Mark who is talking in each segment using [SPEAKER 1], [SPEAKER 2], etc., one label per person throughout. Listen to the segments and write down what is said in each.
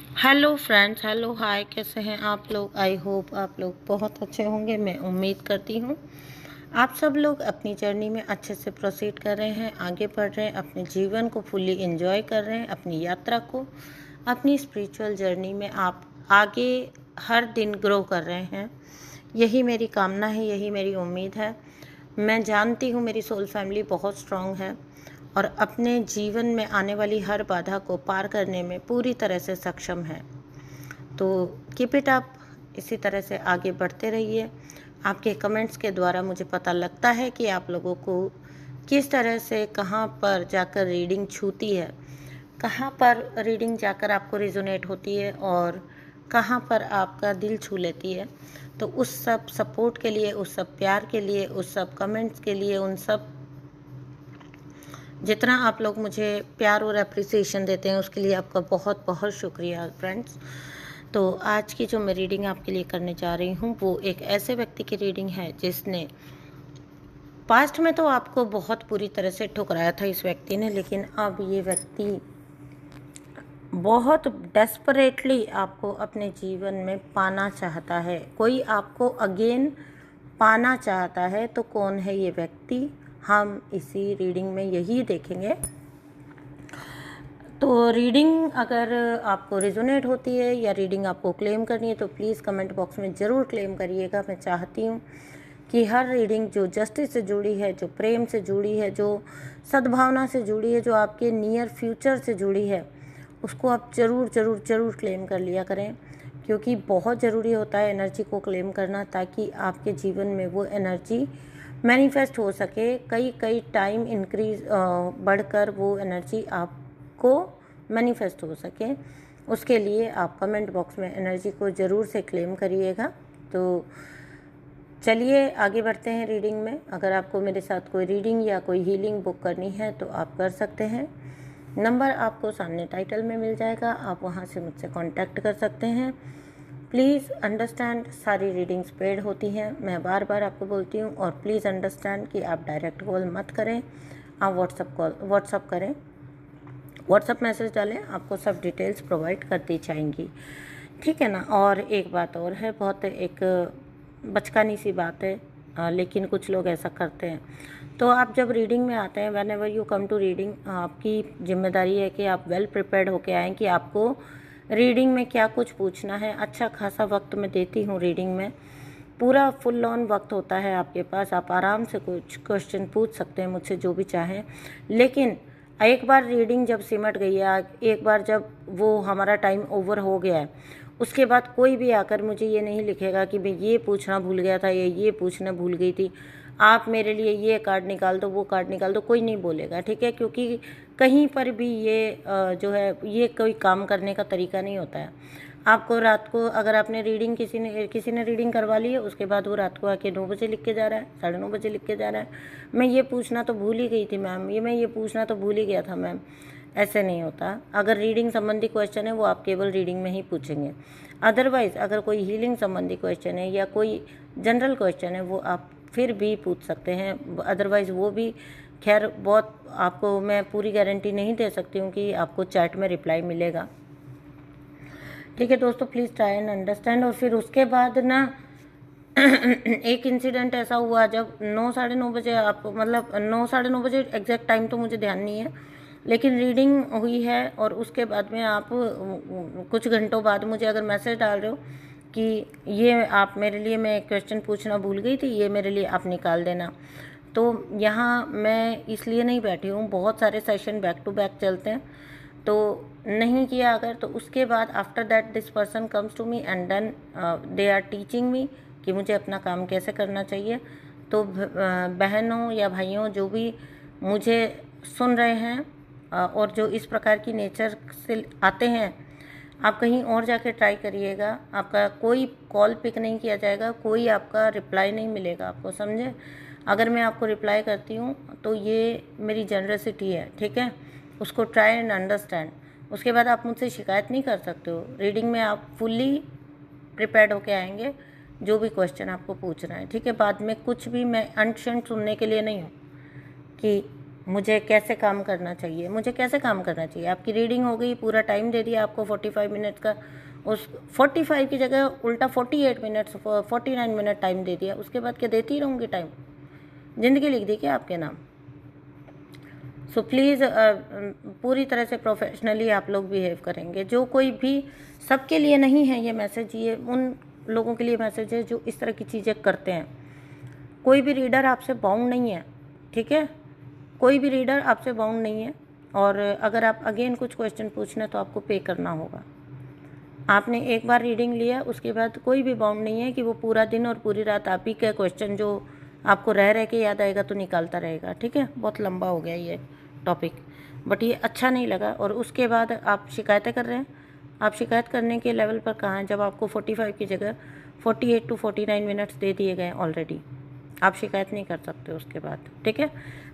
[SPEAKER 1] Hello friends, hello hi, कैसे हैं आप लोग। आई होप आप लोग बहुत अच्छे होंगे। मैं उम्मीद करती हूँ आप सब लोग अपनी जर्नी में अच्छे से प्रोसीड कर रहे हैं, आगे बढ़ रहे हैं, अपने जीवन को फुल्ली एंजॉय कर रहे हैं, अपनी यात्रा को, अपनी स्पिरिचुअल जर्नी में आप आगे हर दिन ग्रो कर रहे हैं। यही मेरी कामना है, यही मेरी उम्मीद है। मैं जानती हूँ मेरी सोल फैमिली बहुत स्ट्रांग है और अपने जीवन में आने वाली हर बाधा को पार करने में पूरी तरह से सक्षम है। तो कीप इट अप, इसी तरह से आगे बढ़ते रहिए। आपके कमेंट्स के द्वारा मुझे पता लगता है कि आप लोगों को किस तरह से कहाँ पर जाकर रीडिंग छूती है, कहाँ पर रीडिंग जाकर आपको रिजोनेट होती है और कहाँ पर आपका दिल छू लेती है। तो उस सब सपोर्ट के लिए, उस सब प्यार के लिए, उस सब कमेंट्स के लिए, उन सब जितना आप लोग मुझे प्यार और अप्रिसिएशन देते हैं उसके लिए आपका बहुत बहुत शुक्रिया फ्रेंड्स। तो आज की जो मैं रीडिंग आपके लिए करने जा रही हूँ वो एक ऐसे व्यक्ति की रीडिंग है जिसने पास्ट में तो आपको बहुत बुरी तरह से ठुकराया था इस व्यक्ति ने, लेकिन अब ये व्यक्ति बहुत डेस्परेटली आपको अपने जीवन में पाना चाहता है। कोई आपको अगेन पाना चाहता है। तो कौन है ये व्यक्ति, हम इसी रीडिंग में यही देखेंगे। तो रीडिंग अगर आपको रिजोनेट होती है या रीडिंग आपको क्लेम करनी है तो प्लीज़ कमेंट बॉक्स में ज़रूर क्लेम करिएगा। मैं चाहती हूँ कि हर रीडिंग जो जस्टिस से जुड़ी है, जो प्रेम से जुड़ी है, जो सद्भावना से जुड़ी है, जो आपके नियर फ्यूचर से जुड़ी है, उसको आप ज़रूर ज़रूर ज़रूर क्लेम कर लिया करें, क्योंकि बहुत ज़रूरी होता है एनर्जी को क्लेम करना, ताकि आपके जीवन में वो एनर्जी मैनिफेस्ट हो सके। कई कई टाइम इंक्रीज बढ़कर वो एनर्जी आपको मैनिफेस्ट हो सके। उसके लिए आप कमेंट बॉक्स में एनर्जी को ज़रूर से क्लेम करिएगा। तो चलिए आगे बढ़ते हैं रीडिंग में। अगर आपको मेरे साथ कोई रीडिंग या कोई हीलिंग बुक करनी है तो आप कर सकते हैं। नंबर आपको सामने टाइटल में मिल जाएगा, आप वहां से मुझसे कांटेक्ट कर सकते हैं। प्लीज़ अंडरस्टैंड, सारी रीडिंग्स पेड होती हैं, मैं बार बार आपको बोलती हूँ। और प्लीज़ अंडरस्टैंड कि आप डायरेक्ट कॉल मत करें, आप व्हाट्सअप करें, व्हाट्सअप मैसेज डालें, आपको सब डिटेल्स प्रोवाइड कर दी जाएंगी, ठीक है ना। और एक बात और है, बहुत एक बचकानी सी बात है, लेकिन कुछ लोग ऐसा करते हैं। तो आप जब रीडिंग में आते हैं, whenever you come to reading, आपकी जिम्मेदारी है कि आप वेल प्रिपेयर्ड होके आएँ कि आपको रीडिंग में क्या कुछ पूछना है। अच्छा खासा वक्त मैं देती हूँ रीडिंग में, पूरा फुल ऑन वक्त होता है आपके पास। आप आराम से कुछ क्वेश्चन पूछ सकते हैं मुझसे, जो भी चाहें। लेकिन एक बार रीडिंग जब सिमट गई है, एक बार जब वो हमारा टाइम ओवर हो गया है, उसके बाद कोई भी आकर मुझे ये नहीं लिखेगा कि मैं ये पूछना भूल गया था या ये पूछना भूल गई थी, आप मेरे लिए ये कार्ड निकाल दो, वो कार्ड निकाल दो, कोई नहीं बोलेगा, ठीक है। क्योंकि कहीं पर भी ये जो है, ये कोई काम करने का तरीका नहीं होता है। आपको रात को अगर आपने रीडिंग किसी ने रीडिंग करवा ली है, उसके बाद वो रात को आके 9 बजे लिख के जा रहा है, 9:30 बजे लिख के जा रहा है, मैं ये पूछना तो भूल ही गई थी मैम, मैं ये पूछना तो भूल ही गया था मैम। ऐसे नहीं होता। अगर रीडिंग संबंधी क्वेश्चन है वो आप केवल रीडिंग में ही पूछेंगे। अदरवाइज़ अगर कोई हीलिंग संबंधी क्वेश्चन है या कोई जनरल क्वेश्चन है वो आप फिर भी पूछ सकते हैं। अदरवाइज़ वो भी खैर बहुत, आपको मैं पूरी गारंटी नहीं दे सकती हूँ कि आपको चैट में रिप्लाई मिलेगा, ठीक है दोस्तों। Please try and understand. और फिर उसके बाद ना एक इंसिडेंट ऐसा हुआ जब 9, 9:30 बजे, आप मतलब 9, 9:30 बजे एग्जैक्ट टाइम तो मुझे ध्यान नहीं है, लेकिन रीडिंग हुई है और उसके बाद में आप कुछ घंटों बाद मुझे अगर मैसेज डाल रहे हो कि ये आप मेरे लिए, मैं क्वेश्चन पूछना भूल गई थी, ये मेरे लिए आप निकाल देना। तो यहाँ मैं इसलिए नहीं बैठी हूँ, बहुत सारे सेशन बैक टू बैक चलते हैं, तो नहीं किया अगर, तो उसके बाद after that this person comes to me and then they are teaching me कि मुझे अपना काम कैसे करना चाहिए। तो बहनों या भाइयों जो भी मुझे सुन रहे हैं और जो इस प्रकार की नेचर से आते हैं, आप कहीं और जाके ट्राई करिएगा। आपका कोई कॉल पिक नहीं किया जाएगा, कोई आपका रिप्लाई नहीं मिलेगा आपको, समझे। अगर मैं आपको रिप्लाई करती हूँ तो ये मेरी जनरसिटी है, ठीक है। उसको ट्राई एंड अंडरस्टैंड। उसके बाद आप मुझसे शिकायत नहीं कर सकते हो। रीडिंग में आप फुल्ली प्रिपेयर्ड होके आएंगे, जो भी क्वेश्चन आपको पूछना है, ठीक है। बाद में कुछ भी मैं अंट शंट सुनने के लिए नहीं हूँ कि मुझे कैसे काम करना चाहिए, मुझे कैसे काम करना चाहिए। आपकी रीडिंग हो गई, पूरा टाइम दे दिया आपको 45 मिनट का, उस 45 की जगह उल्टा 48 मिनट्स 49 मिनट टाइम दे दिया, उसके बाद क्या देती रहूँगी टाइम? ज़िंदगी लिख दी क्या आपके नाम? सो प्लीज़ पूरी तरह से प्रोफेशनली आप लोग बिहेव करेंगे। जो कोई भी, सबके लिए नहीं है ये मैसेज, ये उन लोगों के लिए मैसेज है जो इस तरह की चीज़ें करते हैं। कोई भी रीडर आपसे बाउंड नहीं है, ठीक है? कोई भी रीडर आपसे बाउंड नहीं है, और अगर आप अगेन कुछ क्वेश्चन पूछना है तो आपको पे करना होगा। आपने एक बार रीडिंग लिया, उसके बाद कोई भी बाउंड नहीं है कि वो पूरा दिन और पूरी रात आप ही का क्वेश्चन जो आपको रह रह के याद आएगा तो निकालता रहेगा, ठीक है? बहुत लंबा हो गया ये टॉपिक, बट ये अच्छा नहीं लगा। और उसके बाद आप शिकायतें कर रहे हैं। आप शिकायत करने के लेवल पर कहाँ हैं जब आपको 45 की जगह 48 टू 49 मिनट्स दे दिए गए ऑलरेडी? आप शिकायत नहीं कर सकते उसके बाद, ठीक है?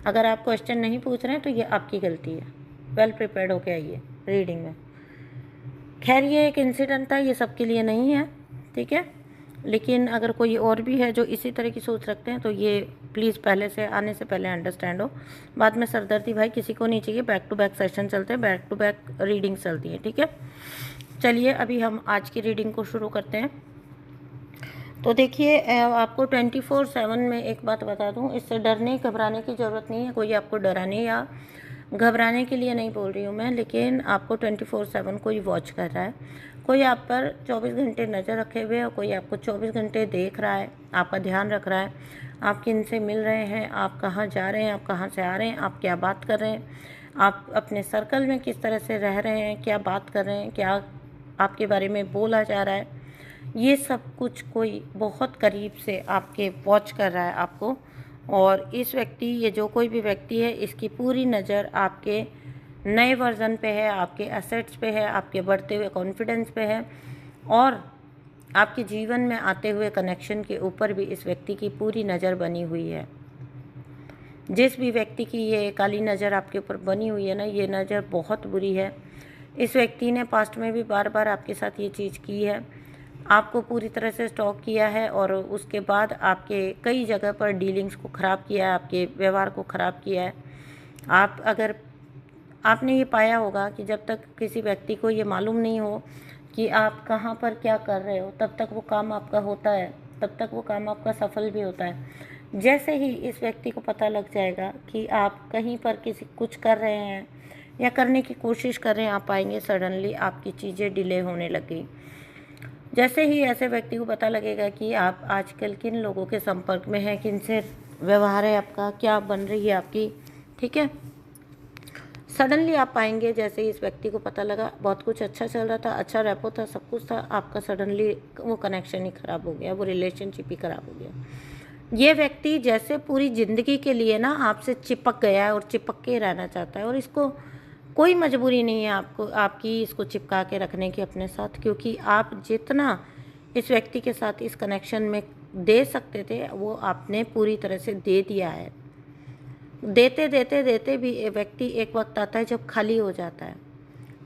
[SPEAKER 1] अगर आप क्वेश्चन नहीं पूछ रहे हैं तो ये आपकी गलती है। वेल प्रिपेयर्ड होके आइए रीडिंग में। खैर ये एक इंसिडेंट था, ये सबके लिए नहीं है, ठीक है? लेकिन अगर कोई और भी है जो इसी तरह की सोच रखते हैं तो ये प्लीज़ पहले से, आने से पहले अंडरस्टैंड हो। बाद में सरदर्दी भाई किसी को नहीं चाहिए। बैक टू बैक सेशन चलते हैं, बैक टू बैक रीडिंग चलती है, ठीक है? चलिए अभी हम आज की रीडिंग को शुरू करते हैं। तो देखिए आपको 24/7 में एक बात बता दूं, इससे डरने घबराने की ज़रूरत नहीं है। कोई आपको डराने या घबराने के लिए नहीं बोल रही हूँ मैं, लेकिन आपको 24/7 कोई वॉच कर रहा है, कोई आप पर 24 घंटे नज़र रखे हुए है, कोई आपको 24 घंटे देख रहा है, आपका ध्यान रख रहा है। आप किन से मिल रहे हैं, आप कहाँ जा रहे हैं, आप कहाँ से आ रहे हैं, आप क्या बात कर रहे हैं, आप अपने सर्कल में किस तरह से रह रहे हैं, क्या बात कर रहे हैं, क्या आपके बारे में बोला जा रहा है, ये सब कुछ कोई बहुत करीब से आपके वॉच कर रहा है आपको। और इस व्यक्ति, ये जो कोई भी व्यक्ति है, इसकी पूरी नज़र आपके नए वर्जन पे है, आपके एसेट्स पे है, आपके बढ़ते हुए कॉन्फिडेंस पे है, और आपके जीवन में आते हुए कनेक्शन के ऊपर भी इस व्यक्ति की पूरी नज़र बनी हुई है। जिस भी व्यक्ति की ये काली नज़र आपके ऊपर बनी हुई है ना, ये नज़र बहुत बुरी है। इस व्यक्ति ने पास्ट में भी बार बार आपके साथ ये चीज़ की है, आपको पूरी तरह से स्टॉक किया है, और उसके बाद आपके कई जगह पर डीलिंग्स को ख़राब किया है, आपके व्यवहार को ख़राब किया है। आपने ये पाया होगा कि जब तक किसी व्यक्ति को ये मालूम नहीं हो कि आप कहाँ पर क्या कर रहे हो, तब तक वो काम आपका होता है, तब तक वो काम आपका सफल भी होता है। जैसे ही इस व्यक्ति को पता लग जाएगा कि आप कहीं पर किसी कुछ कर रहे हैं या करने की कोशिश कर रहे हैं, आप पाएंगे सडनली आपकी चीज़ें डिले होने लगी। जैसे ही ऐसे व्यक्ति को पता लगेगा कि आप आजकल किन लोगों के संपर्क में हैं, किन से व्यवहार है आपका, क्या बन रही है आपकी, ठीक है? सडनली आप पाएंगे, जैसे ही इस व्यक्ति को पता लगा, बहुत कुछ अच्छा चल रहा था, अच्छा रेपो था, सब कुछ था, आपका सडनली वो कनेक्शन ही ख़राब हो गया, वो रिलेशनशिप ही ख़राब हो गया। ये व्यक्ति जैसे पूरी ज़िंदगी के लिए ना आपसे चिपक गया है और चिपक के रहना चाहता है, और इसको कोई मजबूरी नहीं है आपकी इसको चिपका के रखने की अपने साथ, क्योंकि आप जितना इस व्यक्ति के साथ इस कनेक्शन में दे सकते थे वो आपने पूरी तरह से दे दिया है। देते देते देते भी ये व्यक्ति एक वक्त आता है जब खाली हो जाता है।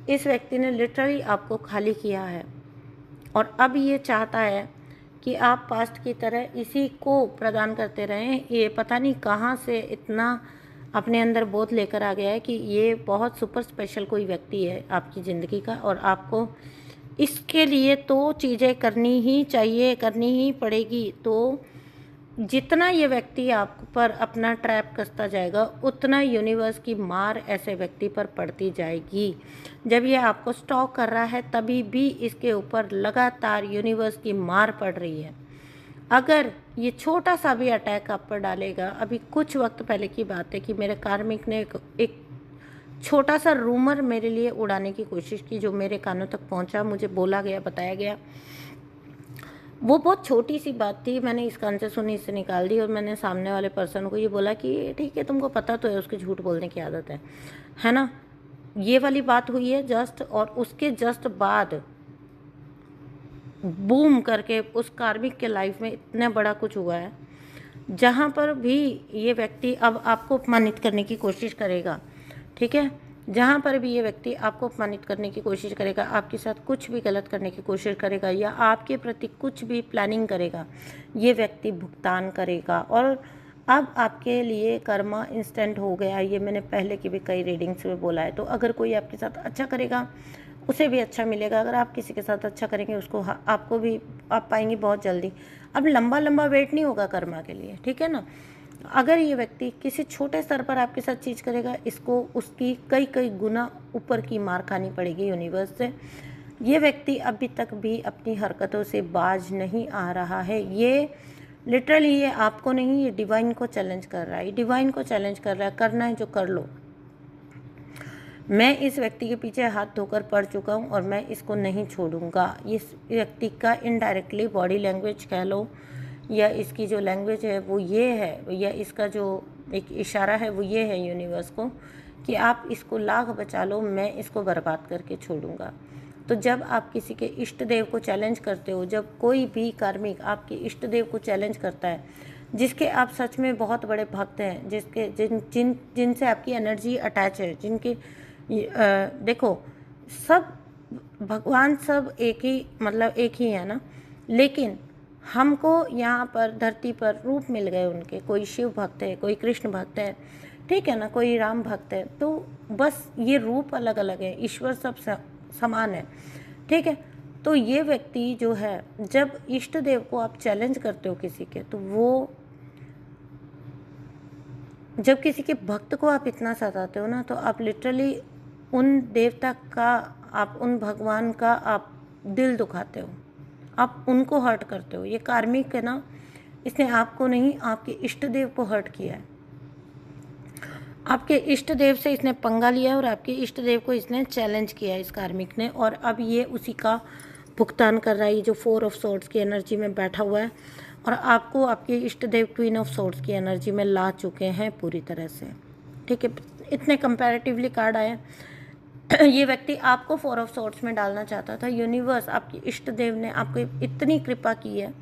[SPEAKER 1] इस व्यक्ति ने लिटरली आपको खाली किया है, और अब ये चाहता है कि आप पास्ट की तरह इसी को प्रदान करते रहें। ये पता नहीं कहाँ से इतना अपने अंदर बोध लेकर आ गया है कि ये बहुत सुपर स्पेशल कोई व्यक्ति है आपकी ज़िंदगी का, और आपको इसके लिए तो चीज़ें करनी ही चाहिए, करनी ही पड़ेगी। तो जितना ये व्यक्ति आप पर अपना ट्रैप कसता जाएगा, उतना यूनिवर्स की मार ऐसे व्यक्ति पर पड़ती जाएगी। जब ये आपको स्टॉक कर रहा है तभी भी इसके ऊपर लगातार यूनिवर्स की मार पड़ रही है। अगर ये छोटा सा भी अटैक आप पर डालेगा, अभी कुछ वक्त पहले की बात है कि मेरे कार्मिक ने एक छोटा सा रूमर मेरे लिए उड़ाने की कोशिश की, जो मेरे कानों तक पहुंचा, मुझे बोला गया, बताया गया। वो बहुत छोटी सी बात थी, मैंने इस कान से सुनी, इससे निकाल दी, और मैंने सामने वाले पर्सन को ये बोला कि ठीक है, तुमको पता तो है उसकी झूठ बोलने की आदत है ना। ये वाली बात हुई है जस्ट, और उसके जस्ट बाद बूम करके उस कार्मिक के लाइफ में इतना बड़ा कुछ हुआ है, जहाँ पर भी ये व्यक्ति अब आपको अपमानित करने की कोशिश करेगा, ठीक है? जहाँ पर भी ये व्यक्ति आपको अपमानित करने की कोशिश करेगा, आपके साथ कुछ भी गलत करने की कोशिश करेगा, या आपके प्रति कुछ भी प्लानिंग करेगा, ये व्यक्ति भुगतान करेगा। और अब आपके लिए कर्मा इंस्टेंट हो गया, ये मैंने पहले की भी कई रीडिंग्स में बोला है। तो अगर कोई आपके साथ अच्छा करेगा उसे भी अच्छा मिलेगा, अगर आप किसी के साथ अच्छा करेंगे उसको आपको भी आप पाएंगे बहुत जल्दी। अब लंबा लंबा वेट नहीं होगा कर्मा के लिए, ठीक है ना। अगर ये व्यक्ति किसी छोटे स्तर पर आपके साथ चीज़ करेगा, इसको उसकी कई कई गुना ऊपर की मार खानी पड़ेगी यूनिवर्स से। ये व्यक्ति अभी तक भी अपनी हरकतों से बाज नहीं आ रहा है। ये लिटरली ये आपको नहीं, ये डिवाइन को चैलेंज कर रहा है, ये डिवाइन को चैलेंज कर रहा है, करना है जो कर लो। मैं इस व्यक्ति के पीछे हाथ धोकर पड़ चुका हूँ और मैं इसको नहीं छोड़ूंगा। इस व्यक्ति का इनडायरेक्टली बॉडी लैंग्वेज कह लो या इसकी जो लैंग्वेज है वो ये है, या इसका जो एक इशारा है वो ये है यूनिवर्स को कि आप इसको लाख बचा लो, मैं इसको बर्बाद करके छोड़ूंगा। तो जब आप किसी के इष्ट देव को चैलेंज करते हो, जब कोई भी कार्मिक आपके इष्ट देव को चैलेंज करता है, जिसके आप सच में बहुत बड़े भक्त हैं, जिनसे आपकी एनर्जी अटैच है, जिनके देखो सब भगवान सब एक ही, मतलब एक ही है ना, लेकिन हमको यहाँ पर धरती पर रूप मिल गए उनके। कोई शिव भक्त है, कोई कृष्ण भक्त है, ठीक है ना, कोई राम भक्त है। तो बस ये रूप अलग अलग है, ईश्वर सब समान है, ठीक है। तो ये व्यक्ति जो है, जब इष्ट देव को आप चैलेंज करते हो किसी के, तो वो जब किसी के भक्त को आप इतना सताते हो ना, तो आप लिटरली उन देवता का, आप उन भगवान का आप दिल दुखाते हो, आप उनको हर्ट करते हो। ये कार्मिक है ना, इसने आपको नहीं, आपके इष्ट देव को हर्ट किया है। आपके इष्ट देव से इसने पंगा लिया और आपके इष्ट देव को इसने चैलेंज किया है इस कार्मिक ने, और अब ये उसी का भुगतान कर रहा है। ये जो 4 ऑफ सोर्ड्स की एनर्जी में बैठा हुआ है और आपको आपके इष्ट देव क्वीन ऑफ सोर्ड्स की एनर्जी में ला चुके हैं पूरी तरह से, ठीक है। इतने कंपैरेटिवली कार्ड आए। ये व्यक्ति आपको 4 ऑफ सोर्ड्स में डालना चाहता था। यूनिवर्स, आपके इष्ट देव ने आपको इतनी कृपा की है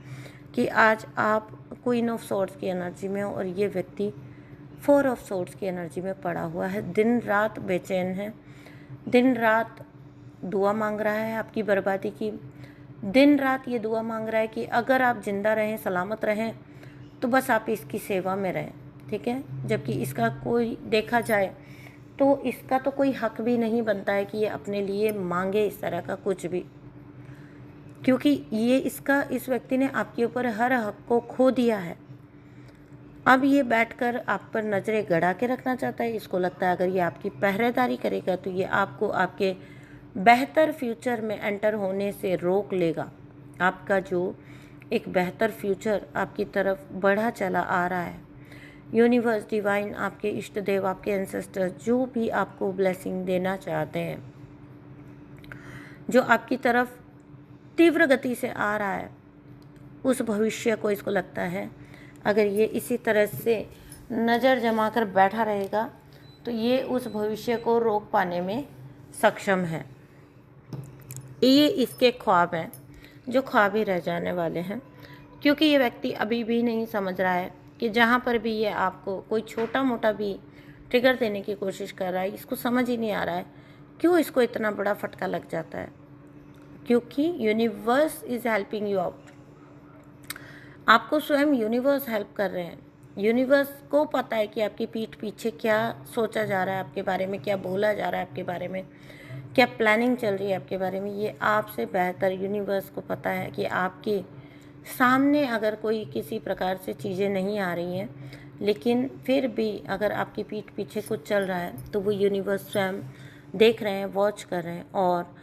[SPEAKER 1] कि आज आप क्वीन ऑफ सोर्ड्स की एनर्जी में हो और ये व्यक्ति 4 ऑफ सोर्ड्स की एनर्जी में पड़ा हुआ है। दिन रात बेचैन है, दिन रात दुआ मांग रहा है आपकी बर्बादी की। दिन रात ये दुआ मांग रहा है कि अगर आप जिंदा रहें, सलामत रहें, तो बस आप इसकी सेवा में रहें, ठीक है। जबकि इसका कोई देखा जाए तो इसका तो कोई हक भी नहीं बनता है कि ये अपने लिए मांगे इस तरह का कुछ भी, क्योंकि ये इस व्यक्ति ने आपके ऊपर हर हक को खो दिया है। अब ये बैठकर आप पर नज़रें गड़ा के रखना चाहता है। इसको लगता है अगर ये आपकी पहरेदारी करेगा तो ये आपको आपके बेहतर फ्यूचर में एंटर होने से रोक लेगा। आपका जो एक बेहतर फ्यूचर आपकी तरफ बढ़ा चला आ रहा है, यूनिवर्स, डिवाइन, आपके इष्ट देव, आपके एंसेस्टर्स जो भी आपको ब्लेसिंग देना चाहते हैं, जो आपकी तरफ तीव्र गति से आ रहा है, उस भविष्य को इसको लगता है अगर ये इसी तरह से नज़र जमा कर बैठा रहेगा तो ये उस भविष्य को रोक पाने में सक्षम है। ये इसके ख्वाब हैं जो ख्वाब ही रह जाने वाले हैं, क्योंकि ये व्यक्ति अभी भी नहीं समझ रहा है कि जहाँ पर भी ये आपको कोई छोटा मोटा भी ट्रिगर देने की कोशिश कर रहा है, इसको समझ ही नहीं आ रहा है क्यों इसको इतना बड़ा फटका लग जाता है। क्योंकि universe is helping you out. आपको स्वयं यूनिवर्स हेल्प कर रहे हैं। यूनिवर्स को पता है कि आपकी पीठ पीछे क्या सोचा जा रहा है आपके बारे में, क्या बोला जा रहा है आपके बारे में, क्या प्लानिंग चल रही है आपके बारे में। ये आपसे बेहतर यूनिवर्स को पता है कि आपके सामने अगर कोई किसी प्रकार से चीज़ें नहीं आ रही हैं, लेकिन फिर भी अगर आपकी पीठ पीछे कुछ चल रहा है तो वो यूनिवर्स स्वयं देख रहे हैं, वॉच कर रहे हैं और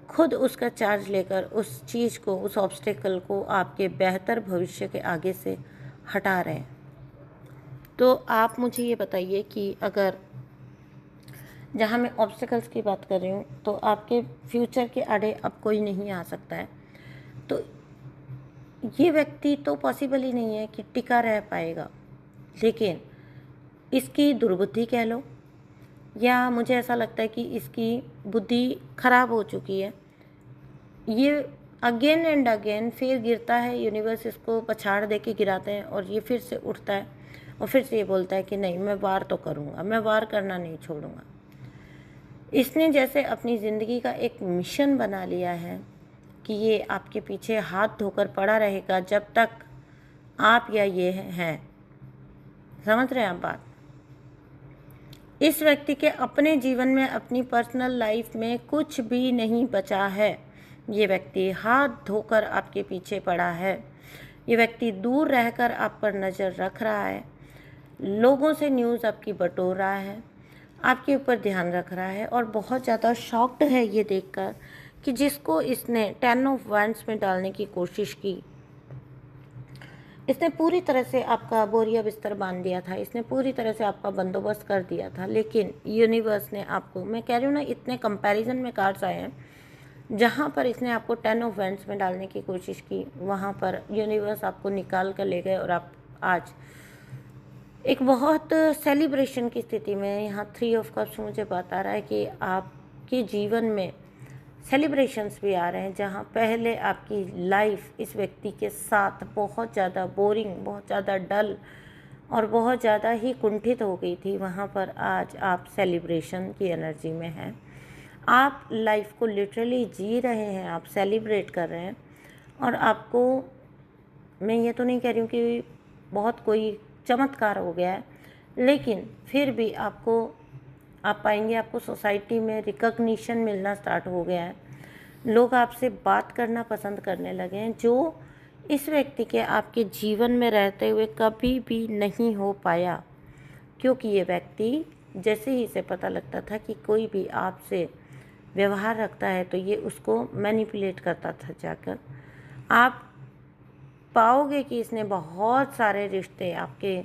[SPEAKER 1] खुद उसका चार्ज लेकर उस चीज़ को, उस ऑब्स्टेकल को आपके बेहतर भविष्य के आगे से हटा रहे हैं। तो आप मुझे ये बताइए कि अगर जहाँ मैं ऑब्स्टेकल्स की बात कर रही हूँ तो आपके फ्यूचर के आड़े अब कोई नहीं आ सकता है, तो ये व्यक्ति तो पॉसिबल ही नहीं है कि टिका रह पाएगा। लेकिन इसकी दुर्बुद्धि कह लो, या मुझे ऐसा लगता है कि इसकी बुद्धि खराब हो चुकी है। ये अगेन एंड अगेन फिर गिरता है, यूनिवर्स इसको पछाड़ दे के गिराते हैं और ये फिर से उठता है और फिर से ये बोलता है कि नहीं, मैं वार तो करूँगा, मैं वार करना नहीं छोड़ूंगा। इसने जैसे अपनी ज़िंदगी का एक मिशन बना लिया है कि ये आपके पीछे हाथ धोकर पड़ा रहेगा जब तक आप या ये हैं। समझ रहे हैं आप बात? इस व्यक्ति के अपने जीवन में, अपनी पर्सनल लाइफ में कुछ भी नहीं बचा है। ये व्यक्ति हाथ धोकर आपके पीछे पड़ा है। ये व्यक्ति दूर रहकर आप पर नज़र रख रहा है, लोगों से न्यूज़ आपकी बटोर रहा है, आपके ऊपर ध्यान रख रहा है, और बहुत ज़्यादा शॉक्ड है ये देखकर कि जिसको इसने 10 ऑफ वैंड्स में डालने की कोशिश की, इसने पूरी तरह से आपका बोरिया बिस्तर बांध दिया था, इसने पूरी तरह से आपका बंदोबस्त कर दिया था, लेकिन यूनिवर्स ने आपको, मैं कह रही हूँ ना, इतने कंपैरिजन में कार्ड्स आए हैं, जहाँ पर इसने आपको 10 ऑफ वैंड्स में डालने की कोशिश की, वहाँ पर यूनिवर्स आपको निकाल कर ले गए और आप आज एक बहुत सेलिब्रेशन की स्थिति में, यहाँ 3 ऑफ कप्स मुझे बता रहा है कि आपके जीवन में सेलिब्रेशंस भी आ रहे हैं, जहाँ पहले आपकी लाइफ इस व्यक्ति के साथ बहुत ज़्यादा बोरिंग, बहुत ज़्यादा डल और बहुत ज़्यादा ही कुंठित हो गई थी, वहाँ पर आज आप सेलिब्रेशन की एनर्जी में हैं। आप लाइफ को लिटरली जी रहे हैं, आप सेलिब्रेट कर रहे हैं। और आपको, मैं ये तो नहीं कह रही हूँ कि बहुत कोई चमत्कार हो गया है, लेकिन फिर भी आप पाएंगे आपको सोसाइटी में रिकॉग्निशन मिलना स्टार्ट हो गया है। लोग आपसे बात करना पसंद करने लगे हैं, जो इस व्यक्ति के आपके जीवन में रहते हुए कभी भी नहीं हो पाया, क्योंकि ये व्यक्ति, जैसे ही इसे पता लगता था कि कोई भी आपसे व्यवहार रखता है तो ये उसको मैनिपुलेट करता था जाकर। आप पाओगे कि इसने बहुत सारे रिश्ते आपके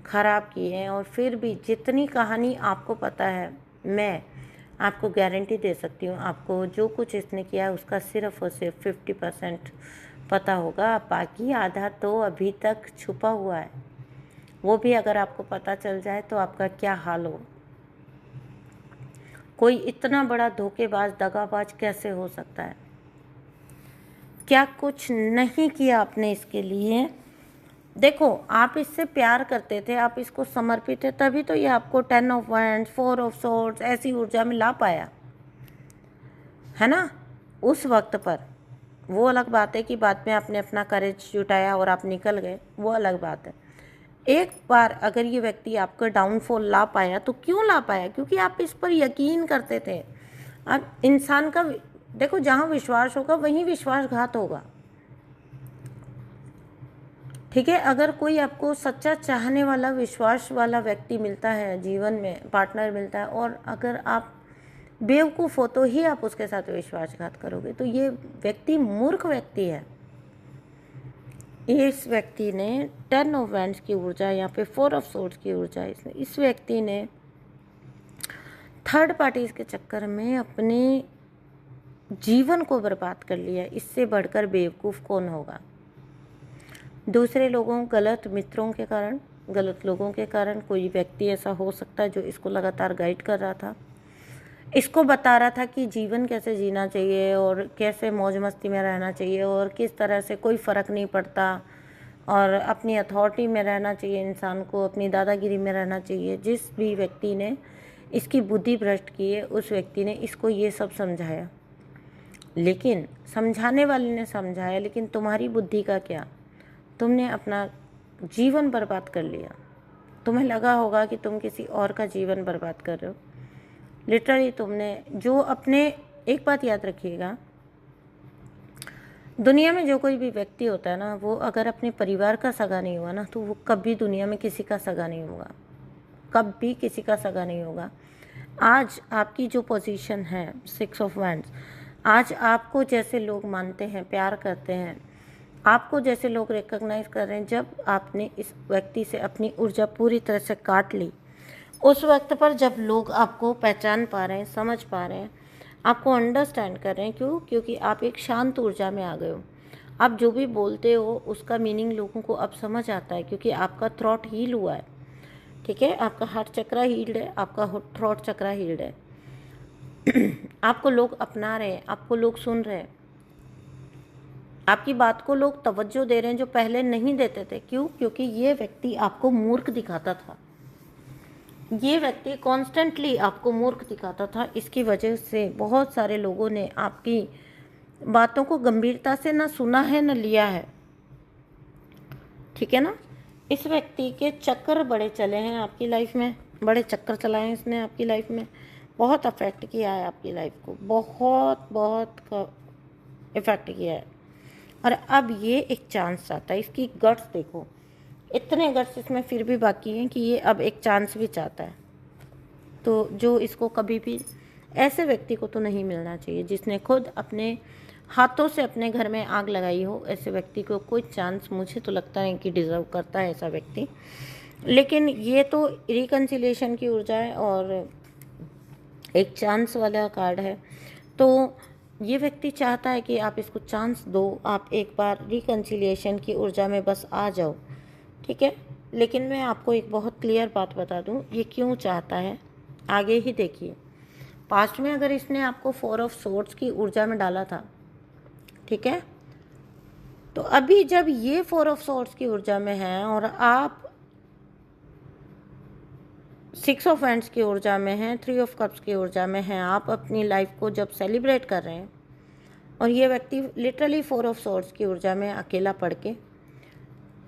[SPEAKER 1] ख़राब किए हैं, और फिर भी जितनी कहानी आपको पता है, मैं आपको गारंटी दे सकती हूँ, आपको जो कुछ इसने किया है उसका सिर्फ़ और सिर्फ 50% पता होगा, बाकी आधा तो अभी तक छुपा हुआ है। वो भी अगर आपको पता चल जाए तो आपका क्या हाल हो। कोई इतना बड़ा धोखेबाज, दगाबाज कैसे हो सकता है? क्या कुछ नहीं किया आपने इसके लिए? देखो, आप इससे प्यार करते थे, आप इसको समर्पित थे, तभी तो ये आपको 10 ऑफ वैंड्स, 4 ऑफ सोर्ड्स ऐसी ऊर्जा में ला पाया, है ना, उस वक्त पर। वो अलग बात है कि बाद में आपने अपना करेज जुटाया और आप निकल गए, वो अलग बात है। एक बार अगर ये व्यक्ति आपका डाउनफॉल ला पाया, तो क्यों ला पाया? क्योंकि आप इस पर यकीन करते थे। अब इंसान का, देखो, जहाँ विश्वास होगा वहीं विश्वासघात होगा, ठीक है। अगर कोई आपको सच्चा चाहने वाला, विश्वास वाला व्यक्ति मिलता है जीवन में, पार्टनर मिलता है, और अगर आप बेवकूफ़ हो तो ही आप उसके साथ विश्वासघात करोगे, तो ये व्यक्ति मूर्ख व्यक्ति है। इस व्यक्ति ने 10 ऑफ वैंड्स की ऊर्जा, यहाँ पे 4 ऑफ सोर्ड्स की ऊर्जा, इस व्यक्ति ने थर्ड पार्टीज के चक्कर में अपने जीवन को बर्बाद कर लिया। इससे बढ़कर बेवकूफ़ कौन होगा? दूसरे लोगों, गलत मित्रों के कारण, गलत लोगों के कारण कोई व्यक्ति ऐसा हो सकता है जो इसको लगातार गाइड कर रहा था, इसको बता रहा था कि जीवन कैसे जीना चाहिए और कैसे मौज मस्ती में रहना चाहिए और किस तरह से कोई फ़र्क नहीं पड़ता और अपनी अथॉरिटी में रहना चाहिए इंसान को, अपनी दादागिरी में रहना चाहिए। जिस भी व्यक्ति ने इसकी बुद्धि भ्रष्ट की है, उस व्यक्ति ने इसको ये सब समझाया, लेकिन समझाने वाले ने समझाया, लेकिन तुम्हारी बुद्धि का क्या? तुमने अपना जीवन बर्बाद कर लिया। तुम्हें लगा होगा कि तुम किसी और का जीवन बर्बाद कर रहे हो। लिटरली तुमने जो अपने, एक बात याद रखिएगा, दुनिया में जो कोई भी व्यक्ति होता है ना, वो अगर अपने परिवार का सगा नहीं हुआ ना, तो वो कभी दुनिया में किसी का सगा नहीं होगा, कभी किसी का सगा नहीं होगा। आज आपकी जो पोजीशन है 6 ऑफ वैंड्स, आज आपको जैसे लोग मानते हैं, प्यार करते हैं, आपको जैसे लोग रिकॉग्नाइज कर रहे हैं, जब आपने इस व्यक्ति से अपनी ऊर्जा पूरी तरह से काट ली, उस वक्त पर जब लोग आपको पहचान पा रहे हैं, समझ पा रहे हैं, आपको अंडरस्टैंड कर रहे हैं, क्यों? क्योंकि आप एक शांत ऊर्जा में आ गए हो। आप जो भी बोलते हो उसका मीनिंग लोगों को अब समझ आता है, क्योंकि आपका थ्रॉट हील हुआ है, ठीक है। आपका हार्ट चक्रा हील्ड है, आपका थ्रॉट चक्रा हील्ड है। आपको लोग अपना रहे हैं, आपको लोग सुन रहे हैं, आपकी बात को लोग तवज्जो दे रहे हैं जो पहले नहीं देते थे। क्यों? क्योंकि ये व्यक्ति आपको मूर्ख दिखाता था, ये व्यक्ति कॉन्स्टेंटली आपको मूर्ख दिखाता था। इसकी वजह से बहुत सारे लोगों ने आपकी बातों को गंभीरता से ना सुना है, ना लिया है, ठीक है ना। इस व्यक्ति के चक्कर बड़े चले हैं आपकी लाइफ में, बड़े चक्कर चलाए हैं इसने आपकी लाइफ में, बहुत अफेक्ट किया है आपकी लाइफ को, बहुत बहुत इफेक्ट किया है। और अब ये एक चांस चाहता है, इसकी गट्स देखो, इतने गट्स इसमें फिर भी बाकी हैं कि ये अब एक चांस भी चाहता है। तो जो इसको कभी भी, ऐसे व्यक्ति को तो नहीं मिलना चाहिए जिसने खुद अपने हाथों से अपने घर में आग लगाई हो। ऐसे व्यक्ति को कोई चांस मुझे तो लगता है कि डिज़र्व करता है ऐसा व्यक्ति। लेकिन ये तो रिकन्सिलिएशन की ऊर्जा है और एक चांस वाला कार्ड है। तो ये व्यक्ति चाहता है कि आप इसको चांस दो, आप एक बार रिकन्सिलिएशन की ऊर्जा में बस आ जाओ, ठीक है। लेकिन मैं आपको एक बहुत क्लियर बात बता दूं, ये क्यों चाहता है, आगे ही देखिए। पास्ट में अगर इसने आपको 4 ऑफ सोर्ड्स की ऊर्जा में डाला था, ठीक है, तो अभी जब ये 4 ऑफ सोर्ड्स की ऊर्जा में है और आप 6 ऑफ हैंड्स की ऊर्जा में हैं, 3 ऑफ कप्स की ऊर्जा में हैं, आप अपनी लाइफ को जब सेलिब्रेट कर रहे हैं और ये व्यक्ति लिटरली 4 ऑफ सोर्ड्स की ऊर्जा में अकेला पड़ के,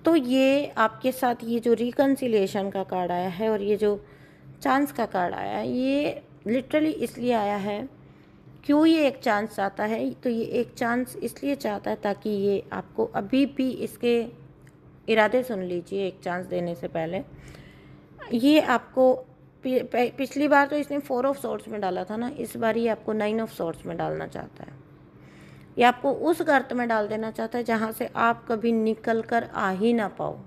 [SPEAKER 1] तो ये आपके साथ ये जो रिकन्सिलिएशन का कार्ड आया है और ये जो चांस का कार्ड आया है, ये लिटरली इसलिए आया है। क्यों ये एक चांस चाहता है, तो ये एक चांस इसलिए चाहता है ताकि ये आपको, अभी भी इसके इरादे सुन लीजिए एक चांस देने से पहले, ये आपको पिछली बार तो इसने 4 ऑफ सोर्ड्स में डाला था ना, इस बार ये आपको 9 ऑफ सोर्ड्स में डालना चाहता है। ये आपको उस गर्त में डाल देना चाहता है जहाँ से आप कभी निकल कर आ ही ना पाओ।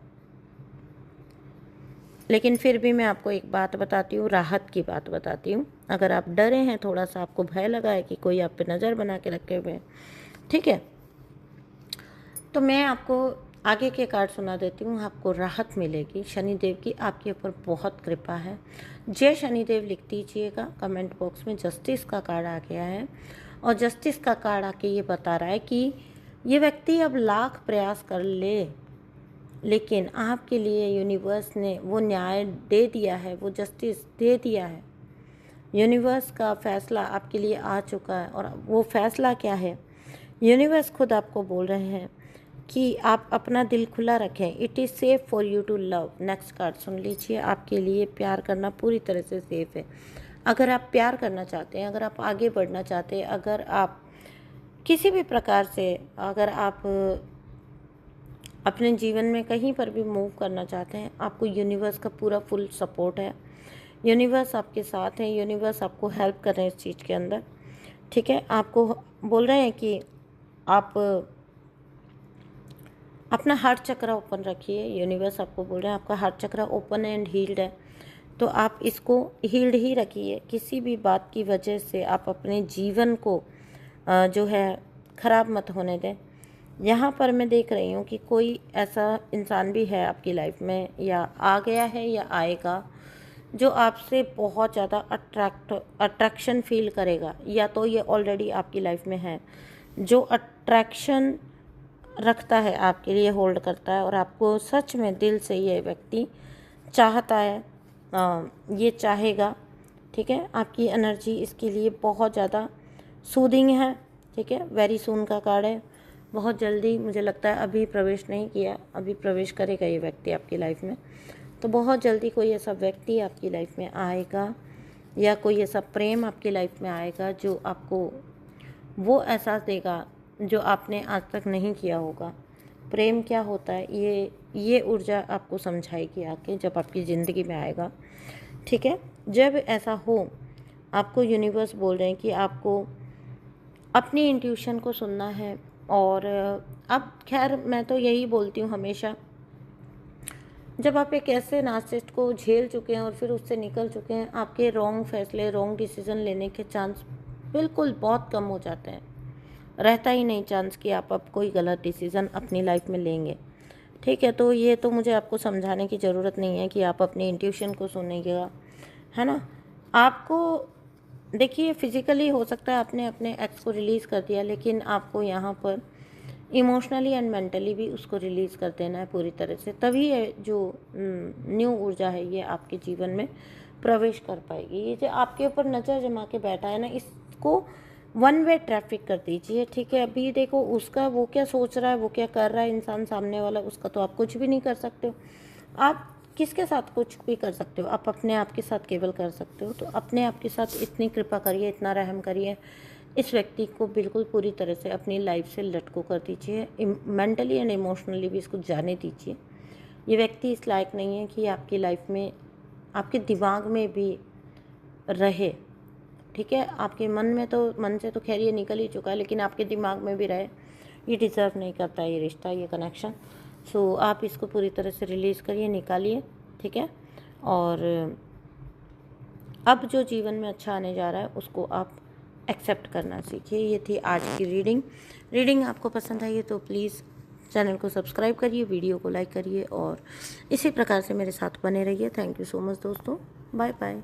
[SPEAKER 1] लेकिन फिर भी मैं आपको एक बात बताती हूँ, राहत की बात बताती हूँ। अगर आप डरे हैं, थोड़ा सा आपको भय लगा है कि कोई आप पे नज़र बना के रखे हुए हैं, ठीक है, तो मैं आपको आगे के कार्ड सुना देती हूँ, आपको राहत मिलेगी। शनिदेव की आपके ऊपर बहुत कृपा है। जय शनिदेव लिख दीजिएगा कमेंट बॉक्स में। जस्टिस का कार्ड आ गया है और जस्टिस का कार्ड आके ये बता रहा है कि ये व्यक्ति अब लाख प्रयास कर ले, लेकिन आपके लिए यूनिवर्स ने वो न्याय दे दिया है, वो जस्टिस दे दिया है। यूनिवर्स का फैसला आपके लिए आ चुका है और वो फैसला क्या है, यूनिवर्स खुद आपको बोल रहे हैं कि आप अपना दिल खुला रखें। It is safe for you to love. Next card सुन लीजिए, आपके लिए प्यार करना पूरी तरह से सेफ़ है। अगर आप प्यार करना चाहते हैं, अगर आप आगे बढ़ना चाहते हैं, अगर आप किसी भी प्रकार से, अगर आप अपने जीवन में कहीं पर भी मूव करना चाहते हैं, आपको यूनिवर्स का पूरा फुल सपोर्ट है। यूनिवर्स आपके साथ है, यूनिवर्स आपको हेल्प कर रहे हैं इस चीज़ के अंदर, ठीक है। आपको बोल रहे हैं कि आप अपना हार्ट चक्र ओपन रखिए। यूनिवर्स आपको बोल रहे हैं आपका हार्ट चक्र ओपन एंड हील्ड है, तो आप इसको हील्ड ही रखिए। किसी भी बात की वजह से आप अपने जीवन को जो है ख़राब मत होने दें। यहाँ पर मैं देख रही हूँ कि कोई ऐसा इंसान भी है आपकी लाइफ में, या आ गया है या आएगा, जो आपसे बहुत ज़्यादा अट्रैक्शन फील करेगा, या तो ये ऑलरेडी आपकी लाइफ में है, जो अट्रैक्शन रखता है आपके लिए, होल्ड करता है और आपको सच में दिल से ये व्यक्ति चाहता है, ये चाहेगा, ठीक है। आपकी एनर्जी इसके लिए बहुत ज़्यादा सूदिंग है, ठीक है। वेरी सून का कार्ड है, बहुत जल्दी, मुझे लगता है अभी प्रवेश नहीं किया, अभी प्रवेश करेगा ये व्यक्ति आपकी लाइफ में। तो बहुत जल्दी कोई ऐसा व्यक्ति आपकी लाइफ में आएगा या कोई ऐसा प्रेम आपकी लाइफ में आएगा जो आपको वो एहसास देगा जो आपने आज तक नहीं किया होगा। प्रेम क्या होता है ये ऊर्जा आपको समझाएगी आके, जब आपकी ज़िंदगी में आएगा, ठीक है। जब ऐसा हो, आपको यूनिवर्स बोल रहे हैं कि आपको अपनी इंट्यूशन को सुनना है। और अब खैर मैं तो यही बोलती हूँ हमेशा, जब आप एक ऐसे नार्सिसिस्ट को झेल चुके हैं और फिर उससे निकल चुके हैं, आपके रॉन्ग फैसले, रॉन्ग डिसीज़न लेने के चांस बिल्कुल बहुत कम हो जाते हैं। रहता ही नहीं चांस कि आप अब कोई गलत डिसीज़न अपनी लाइफ में लेंगे, ठीक है। तो ये तो मुझे आपको समझाने की ज़रूरत नहीं है कि आप अपनी इंट्यूशन को सुनिएगा, है ना। आपको देखिए, फिज़िकली हो सकता है आपने अपने एक्स को रिलीज़ कर दिया, लेकिन आपको यहाँ पर इमोशनली एंड मेंटली भी उसको रिलीज़ कर देना है पूरी तरह से, तभी ये जो न्यू ऊर्जा है ये आपके जीवन में प्रवेश कर पाएगी। ये जो आपके ऊपर नज़र जमा के बैठा है ना, इसको वन वे ट्रैफिक कर दीजिए, ठीक है। अभी देखो उसका वो क्या सोच रहा है, वो क्या कर रहा है इंसान सामने वाला, उसका तो आप कुछ भी नहीं कर सकते हो। आप किसके साथ कुछ भी कर सकते हो, आप अपने आप के साथ केवल कर सकते हो। तो अपने आप के साथ इतनी कृपा करिए, इतना रहम करिए, इस व्यक्ति को बिल्कुल पूरी तरह से अपनी लाइफ से लटको कर दीजिए, मेंटली एंड इमोशनली भी इसको जाने दीजिए। ये व्यक्ति इस लायक नहीं है कि आपकी लाइफ में, आपके दिमाग में भी रहे, ठीक है। आपके मन से तो खैर ये निकल ही चुका है, लेकिन आपके दिमाग में भी रहे, ये डिज़र्व नहीं करता ये रिश्ता, ये कनेक्शन। सो आप इसको पूरी तरह से रिलीज़ करिए, निकालिए, ठीक है। और अब जो जीवन में अच्छा आने जा रहा है उसको आप एक्सेप्ट करना सीखिए। ये थी आज की रीडिंग आपको पसंद आई है तो प्लीज़ चैनल को सब्सक्राइब करिए, वीडियो को लाइक करिए और इसी प्रकार से मेरे साथ बने रहिए। थैंक यू सो मच दोस्तों, बाय बाय।